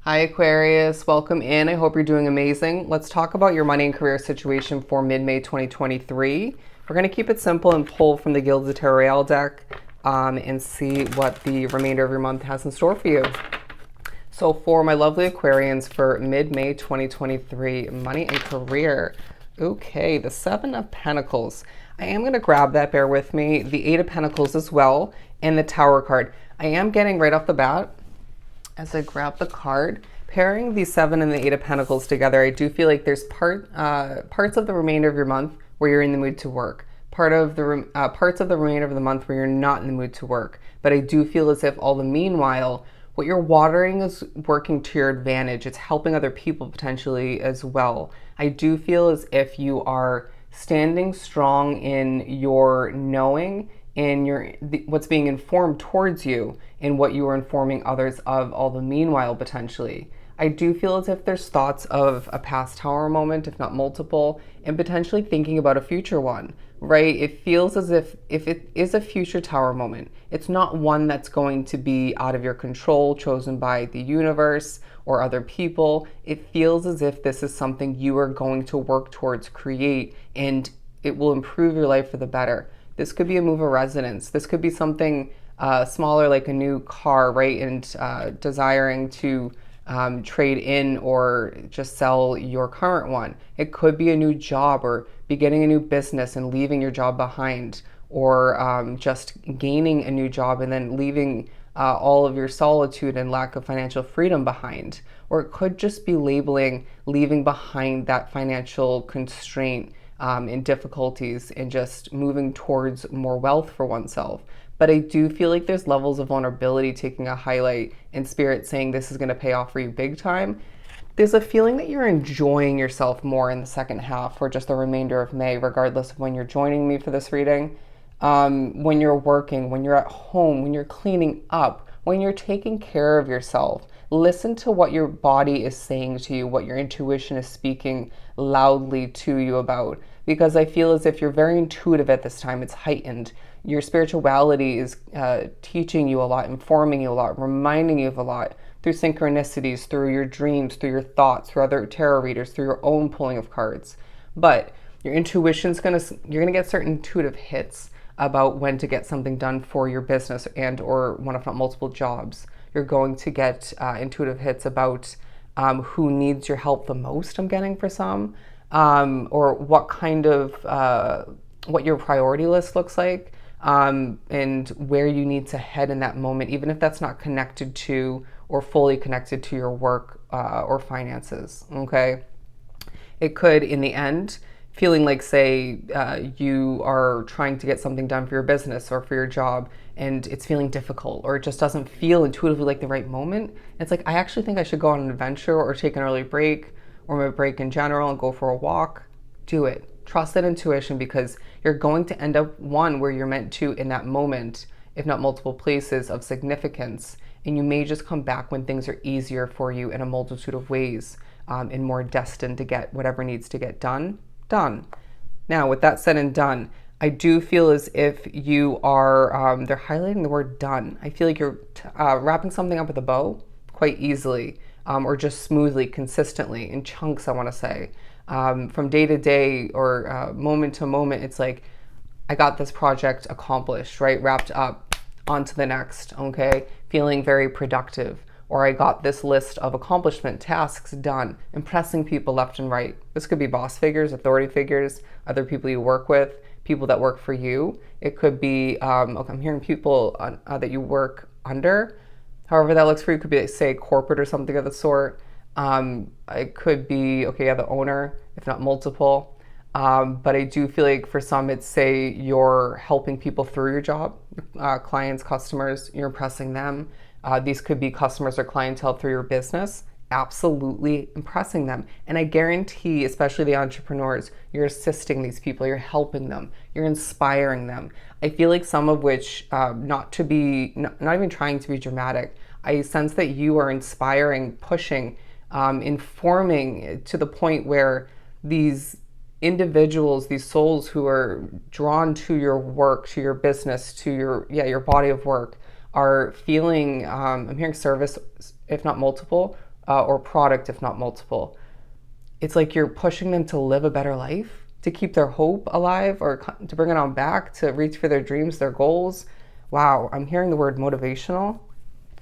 Hi Aquarius, welcome in. I hope you're doing amazing. Let's talk about your money and career situation for mid-May 2023. We're going to keep it simple and pull from the Guilds of Tarot deck and see what the remainder of your month has in store for you. So for my lovely Aquarians for mid-May 2023, money and career. Okay, the Seven of Pentacles. I am going to grab that, bear with me. The Eight of Pentacles as well, and the Tower card. I am getting right off the bat, as I grab the card, pairing the Seven and the Eight of Pentacles together, I do feel like there's parts of the remainder of your month where you're in the mood to work. Parts of the remainder of the month where you're not in the mood to work. But I do feel as if all the meanwhile, what you're watering is working to your advantage. It's helping other people potentially as well. I do feel as if you are standing strong in your knowing, in what's being informed towards you, and what you are informing others of all the meanwhile potentially. I do feel as if there's thoughts of a past tower moment, if not multiple, and potentially thinking about a future one, right? It feels as if it is a future tower moment, it's not one that's going to be out of your control, chosen by the universe or other people. It feels as if this is something you are going to work towards, create, and it will improve your life for the better. This could be a move of residence. This could be something smaller, like a new car, right? And desiring to trade in or just sell your current one. It could be a new job, or beginning a new business and leaving your job behind, or just gaining a new job and then leaving all of your solitude and lack of financial freedom behind. Or it could just be leaving behind that financial constraint and difficulties, and just moving towards more wealth for oneself. But I do feel like there's levels of vulnerability taking a highlight, in spirit saying this is going to pay off for you big time. There's a feeling that you're enjoying yourself more in the second half, or just the remainder of May, regardless of when you're joining me for this reading. When you're working, when you're at home, when you're cleaning up, when you're taking care of yourself. Listen to what your body is saying to you, what your intuition is speaking loudly to you about. Because I feel as if you're very intuitive at this time. It's heightened. Your spirituality is teaching you a lot, informing you a lot, reminding you of a lot through synchronicities, through your dreams, through your thoughts, through other tarot readers, through your own pulling of cards. But your intuition's you're gonna get certain intuitive hits about when to get something done for your business and or one if not multiple jobs. You're going to get intuitive hits about who needs your help the most, I'm getting for some, or what kind of, what your priority list looks like, and where you need to head in that moment, even if that's not connected to or fully connected to your work or finances, okay? It could, in the end, feeling like, say, you are trying to get something done for your business or for your job, and it's feeling difficult, or it just doesn't feel intuitively like the right moment. It's like, I actually think I should go on an adventure or take an early break, or a break in general, and go for a walk. Do it. Trust that intuition, because you're going to end up one where you're meant to in that moment, if not multiple places of significance. And you may just come back when things are easier for you in a multitude of ways, and more destined to get whatever needs to get done. Now, with that said and done, I do feel as if you are, they're highlighting the word done. I feel like you're wrapping something up with a bow quite easily, or just smoothly, consistently, in chunks, I want to say. From day to day, or moment to moment, it's like, I got this project accomplished, right? Wrapped up, on to the next, okay? Feeling very productive. Or I got this list of accomplishment tasks done, impressing people left and right. This could be boss figures, authority figures, other people you work with, people that work for you. It could be, okay, I'm hearing people that you work under. However that looks for you. It could be, say, corporate or something of the sort. It could be, okay, yeah, the owner, if not multiple. But I do feel like for some, it's, say, you're helping people through your job, clients, customers, you're impressing them. These could be customers or clientele through your business, absolutely impressing them. And I guarantee, especially the entrepreneurs, you're assisting these people, you're helping them, you're inspiring them. I feel like some of which, not even trying to be dramatic, I sense that you are inspiring, pushing, informing to the point where these individuals, these souls who are drawn to your work, to your business, to your body of work, are feeling, I'm hearing service, if not multiple, or product, if not multiple. It's like you're pushing them to live a better life, to keep their hope alive, or to bring it on back, to reach for their dreams, their goals. Wow, I'm hearing the word motivational.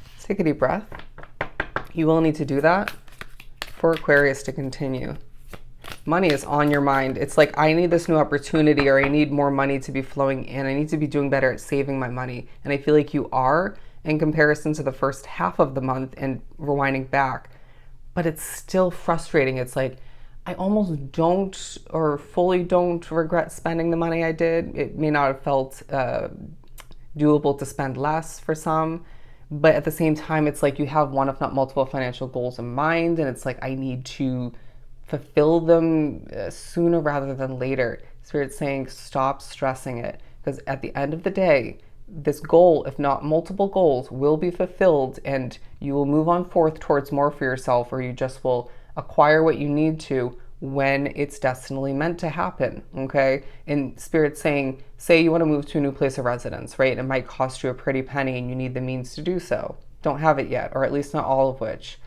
Let's take a deep breath. You will need to do that for Aquarius to continue. Money is on your mind. It's like, I need this new opportunity, or I need more money to be flowing in. I need to be doing better at saving my money. And I feel like you are, in comparison to the first half of the month and rewinding back. But it's still frustrating. It's like, I almost don't, or fully don't, regret spending the money I did. It may not have felt doable to spend less for some, but at the same time, it's like you have one, if not multiple, financial goals in mind, and it's like, I need to fulfill them sooner rather than later. Spirit's saying, stop stressing it, because at the end of the day, this goal, if not multiple goals, will be fulfilled, and you will move on forth towards more for yourself, or you just will acquire what you need to when it's destinally meant to happen. Okay. And Spirit's saying, say you want to move to a new place of residence, right? It might cost you a pretty penny and you need the means to do so. Don't have it yet, or at least not all of which.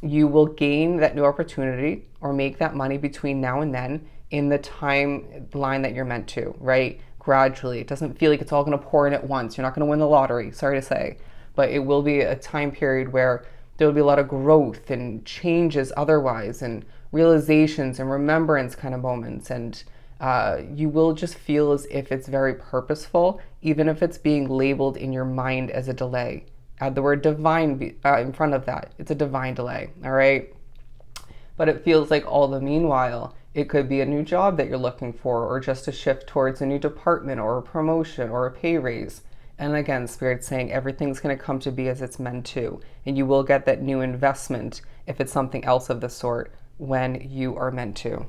You will gain that new opportunity or make that money between now and then in the timeline that you're meant to, right? Gradually. It doesn't feel like it's all going to pour in at once. You're not going to win the lottery, sorry to say, but it will be a time period where there will be a lot of growth and changes otherwise, and realizations and remembrance kind of moments. And you will just feel as if it's very purposeful, even if it's being labeled in your mind as a delay. Add the word divine in front of that. It's a divine delay, all right? But it feels like all the meanwhile, it could be a new job that you're looking for, or just a shift towards a new department, or a promotion, or a pay raise. And again, Spirit's saying everything's going to come to be as it's meant to. And you will get that new investment, if it's something else of the sort, when you are meant to.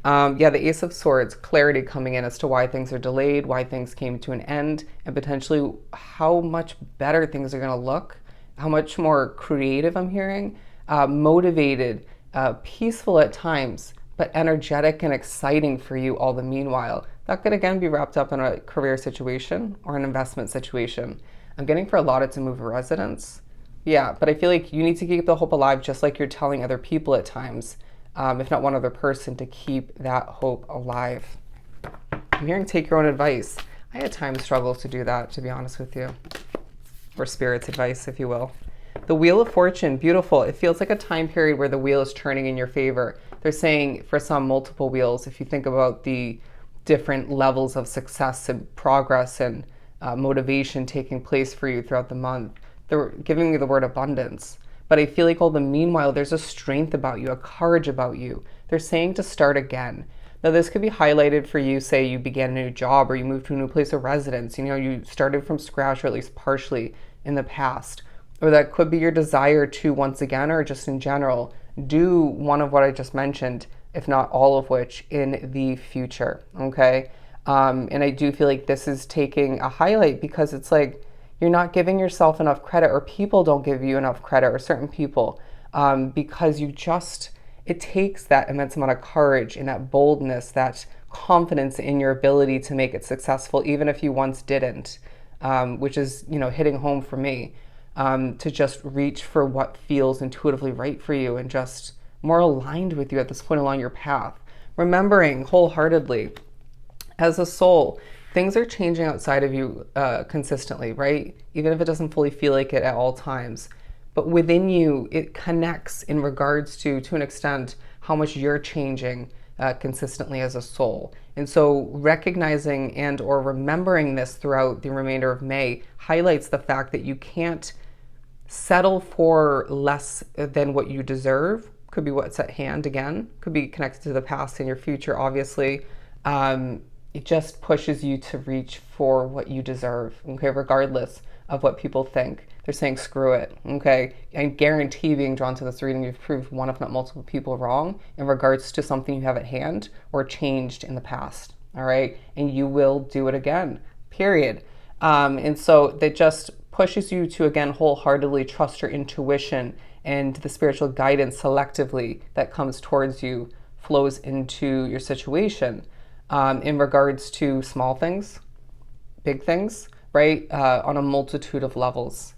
The Ace of Swords, clarity coming in as to why things are delayed, why things came to an end, and potentially how much better things are going to look, how much more creative I'm hearing, motivated, peaceful at times, but energetic and exciting for you all the meanwhile. That could again be wrapped up in a career situation or an investment situation. I'm getting for a lot to move a residence. Yeah, but I feel like you need to keep the hope alive, just like you're telling other people at times, if not one other person, to keep that hope alive. I'm hearing take your own advice. I had times struggles to do that, to be honest with you. Or Spirit's advice, if you will. The Wheel of Fortune, beautiful. It feels like a time period where the wheel is turning in your favor. They're saying for some multiple wheels, if you think about the different levels of success and progress and motivation taking place for you throughout the month, they're giving me the word abundance. But I feel like all the meanwhile, there's a strength about you, a courage about you. They're saying to start again. Now, this could be highlighted for you, say you began a new job, or you moved to a new place of residence. You know, you started from scratch, or at least partially in the past. Or that could be your desire to, once again, or just in general, do one of what I just mentioned, if not all of which, in the future, okay? And I do feel like this is taking a highlight, because it's like you're not giving yourself enough credit, or people don't give you enough credit, or certain people, because it takes that immense amount of courage and that boldness, that confidence in your ability to make it successful, even if you once didn't, which is, hitting home for me, to just reach for what feels intuitively right for you and just more aligned with you at this point along your path. Remembering wholeheartedly, as a soul, things are changing outside of you consistently, right? Even if it doesn't fully feel like it at all times. But within you, it connects in regards to an extent, how much you're changing consistently as a soul. And so recognizing and or remembering this throughout the remainder of May highlights the fact that you can't settle for less than what you deserve. Could be what's at hand again. Could be connected to the past and your future, obviously. It just pushes you to reach for what you deserve, okay, regardless of what people think. They're saying screw it, okay? I guarantee, being drawn to this reading, you've proved one, if not multiple people wrong in regards to something you have at hand or changed in the past, all right? And you will do it again, period. And so that just pushes you to, again, wholeheartedly trust your intuition, and the spiritual guidance selectively that comes towards you flows into your situation in regards to small things, big things, right? On a multitude of levels.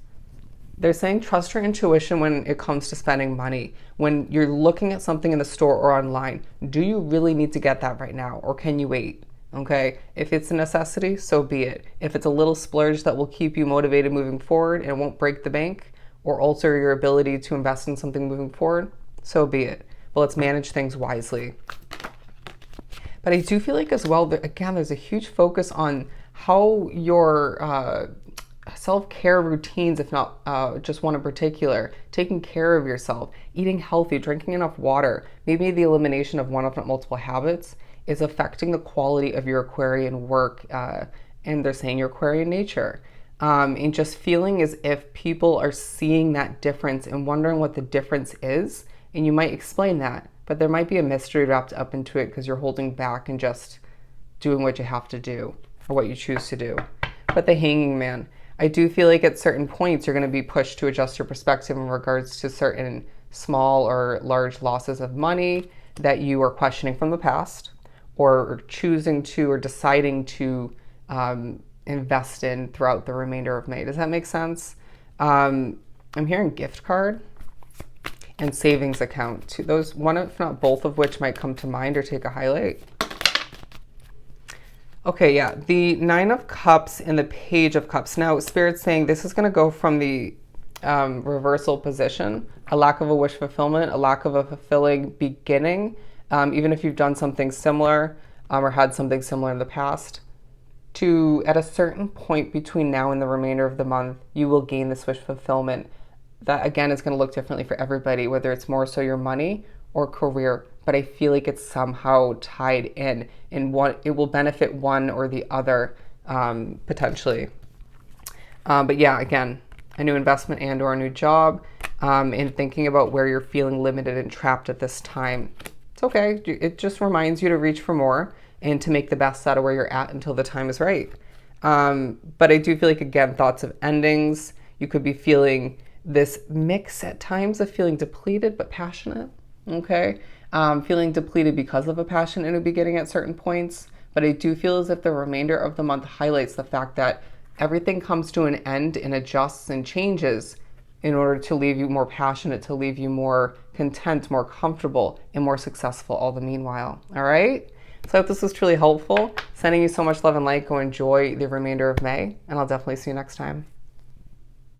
They're saying trust your intuition when it comes to spending money. When you're looking at something in the store or online, do you really need to get that right now, or can you wait? Okay, if it's a necessity, so be it. If it's a little splurge that will keep you motivated moving forward and won't break the bank or alter your ability to invest in something moving forward, so be it. But let's manage things wisely. But I do feel like as well, that, again, there's a huge focus on how your self-care routines, if not just one in particular, taking care of yourself, eating healthy, drinking enough water, maybe the elimination of one if not multiple habits is affecting the quality of your Aquarian work, and they're saying your Aquarian nature. And just feeling as if people are seeing that difference and wondering what the difference is. And you might explain that, but there might be a mystery wrapped up into it because you're holding back and just doing what you have to do or what you choose to do. But the Hanging Man, I do feel like at certain points you're going to be pushed to adjust your perspective in regards to certain small or large losses of money that you are questioning from the past, or choosing to or deciding to invest in throughout the remainder of May. Does that make sense? I'm hearing gift card and savings account. Those, one if not both of which might come to mind or take a highlight. Okay, yeah, the Nine of Cups and the Page of Cups. Now, Spirit's saying this is going to go from the reversal position, a lack of a wish fulfillment, a lack of a fulfilling beginning, even if you've done something similar or had something similar in the past, to at a certain point between now and the remainder of the month, you will gain this wish fulfillment. That, again, is going to look differently for everybody, whether it's more so your money or career. But I feel like it's somehow tied in what it will benefit one or the other, potentially. But yeah, again, a new investment and or a new job, and thinking about where you're feeling limited and trapped at this time. It's okay. It just reminds you to reach for more and to make the best out of where you're at until the time is right. But I do feel like, again, thoughts of endings. You could be feeling this mix at times of feeling depleted but passionate. Okay. Feeling depleted because of a passion in the beginning at certain points. But I do feel as if the remainder of the month highlights the fact that everything comes to an end and adjusts and changes in order to leave you more passionate, to leave you more content, more comfortable, and more successful all the meanwhile. All right? So I hope this was truly helpful. Sending you so much love and light. Go enjoy the remainder of May, and I'll definitely see you next time.